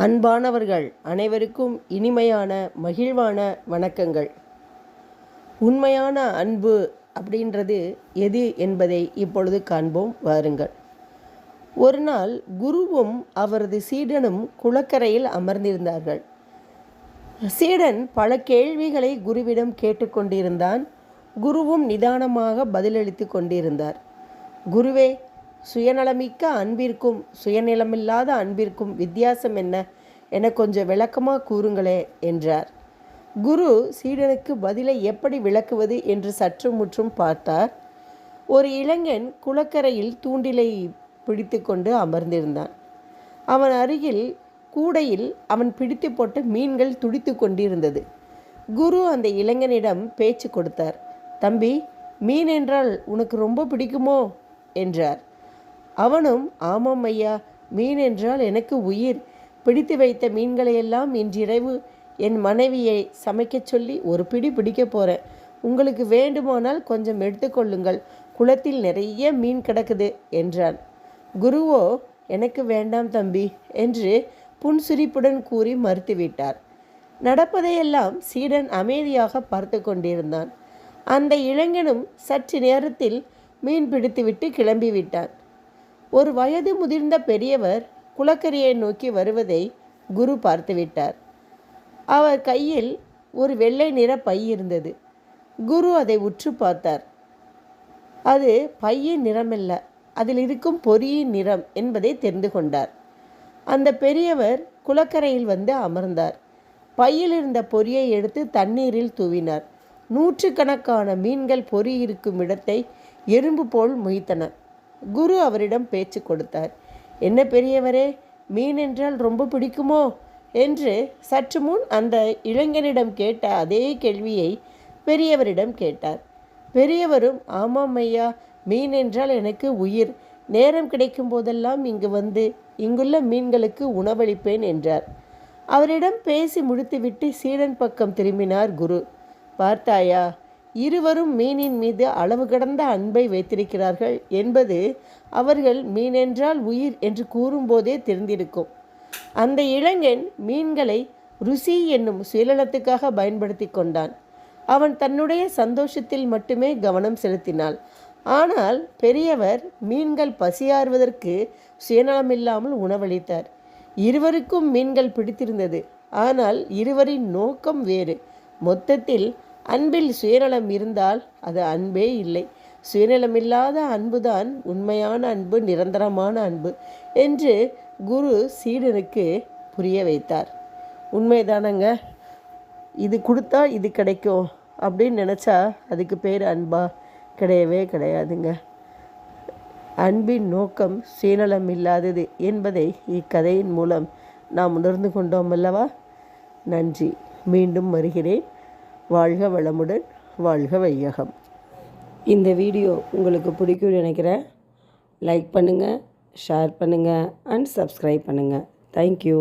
அன்பானவர்கள் அனைவருக்கும் இனிமையான மகிழ்வான வணக்கங்கள். உண்மையான அன்பு அப்படின்றது எது என்பதை இப்பொழுது காண்போம் வாருங்கள். ஒரு நாள் குருவும் அவரது சீடனும் குளக்கரையில் அமர்ந்திருந்தார்கள். சீடன் பல கேள்விகளை குருவிடம் கேட்டுக்கொண்டிருந்தான். குருவும் நிதானமாக பதிலளித்து கொண்டிருந்தார். குருவே, சுயநலமிக்க அன்பிற்கும் சுயநலமில்லாத அன்பிற்கும் வித்தியாசம் என்ன என கொஞ்சம் விளக்கமாக கூறுங்களே என்றார். குரு சீடனுக்கு பதிலை எப்படி விளக்குவது என்று சற்று முற்றும் பார்த்தார். ஒரு இளைஞன் குளக்கரையில் தூண்டிலை பிடித்து கொண்டு அமர்ந்திருந்தான். அவன் அருகில் கூடையில் அவன் பிடித்து போட்ட மீன்கள் துடித்து கொண்டிருந்தது. குரு அந்த இளைஞனிடம் பேச்சு கொடுத்தார். தம்பி, மீன் என்றால் உனக்கு ரொம்ப பிடிக்குமோ என்றார். அவனும், ஆமாம் ஐயா, மீன் என்றால் எனக்கு உயிர். பிடித்து வைத்த மீன்களையெல்லாம் இன்றிரவு என் மனைவியை சமைக்கச் சொல்லி ஒரு பிடி பிடிக்க போகிறேன். உங்களுக்கு வேண்டுமானால் கொஞ்சம் எடுத்துக்கொள்ளுங்கள், குளத்தில் நிறைய மீன் கிடக்குது என்றான். குருவோ, எனக்கு வேண்டாம் தம்பி என்று புன்சிரிப்புடன் கூறி மறுத்துவிட்டார். நடப்பதையெல்லாம் சீடன் அமைதியாக பார்த்து கொண்டிருந்தான். அந்த இளைஞனும் சற்று நேரத்தில் மீன் பிடித்துவிட்டு கிளம்பிவிட்டான். ஒரு வயது முதிர்ந்த பெரியவர் குளக்கரையை நோக்கி வருவதை குரு பார்த்துவிட்டார். அவர் கையில் ஒரு வெள்ளை நிற பை இருந்தது. குரு அதை உற்று பார்த்தார். அது பையின் நிறமல்ல, அதில் இருக்கும் பொரியின் நிறம் என்பதை தெரிந்து கொண்டார். அந்த பெரியவர் குளக்கரையில் வந்து அமர்ந்தார். பையில் இருந்த பொரியை எடுத்து தண்ணீரில் தூவினார். நூற்றுக்கணக்கான மீன்கள் பொறி இருக்கும் இடத்தை எறும்பு போல் மொய்த்தன. குரு அவரிடம் பேச்சு கொடுத்தார். என்ன பெரியவரே, மீன் என்றால் ரொம்ப பிடிக்குமோ என்று சற்று முன் அந்த இளைஞனிடம் கேட்ட அதே கேள்வியை பெரியவரிடம் கேட்டார். பெரியவரும், ஆமாம் ஐயா, மீன் என்றால் எனக்கு உயிர். நேரம் கிடைக்கும் போதெல்லாம் இங்கு வந்து இங்குள்ள மீன்களுக்கு உணவளிப்பேன் என்றார். அவரிடம் பேசி முடித்துவிட்டு சீடன் பக்கம் திரும்பினார் குரு. பார்த்தாயா, இருவரும் மீனின் மீது அளவு கடந்த அன்பை வைத்திருக்கிறார்கள் என்பது அவர்கள் மீனென்றால் உயிர் என்று கூறும்போதே தெரிந்திருக்கும். அந்த இளைஞன் மீன்களை ருசி என்னும் சுயநலத்துக்காக பயன்படுத்தி கொண்டான். அவன் தன்னுடைய சந்தோஷத்தில் மட்டுமே கவனம் செலுத்தினாள். ஆனால் பெரியவர் மீன்கள் பசியாறுவதற்கு சுயநலமில்லாமல் உணவளித்தார். இருவருக்கும் மீன்கள் பிடித்திருந்தது. ஆனால் இருவரின் நோக்கம் வேறு. மொத்தத்தில் அன்பில் சுயநலம் இருந்தால் அது அன்பே இல்லை. சுயநலமில்லாத அன்புதான் உண்மையான அன்பு, நிரந்தரமான அன்பு என்று குரு சீடனுக்கு புரிய வைத்தார். உண்மைதானங்க, இது கொடுத்தா இது கிடைக்கும் அப்படின்னு நினச்சா அதுக்கு பேர் அன்பா? கிடையவே கிடையாதுங்க. அன்பின் நோக்கம் சுயநலம் இல்லாதது என்பதை இக்கதையின் மூலம் நாம் உணர்ந்து கொண்டோம் அல்லவா? நன்றி. மீண்டும் வருகிறேன். வாழ்க வளமுடன், வாழ்க வையகம். இந்த வீடியோ உங்களுக்கு பிடிக்கும்னு நினைக்கிறேன். லைக் பண்ணுங்கள், ஷேர் பண்ணுங்கள் அண்ட் சப்ஸ்கிரைப் பண்ணுங்கள். தேங்க்யூ.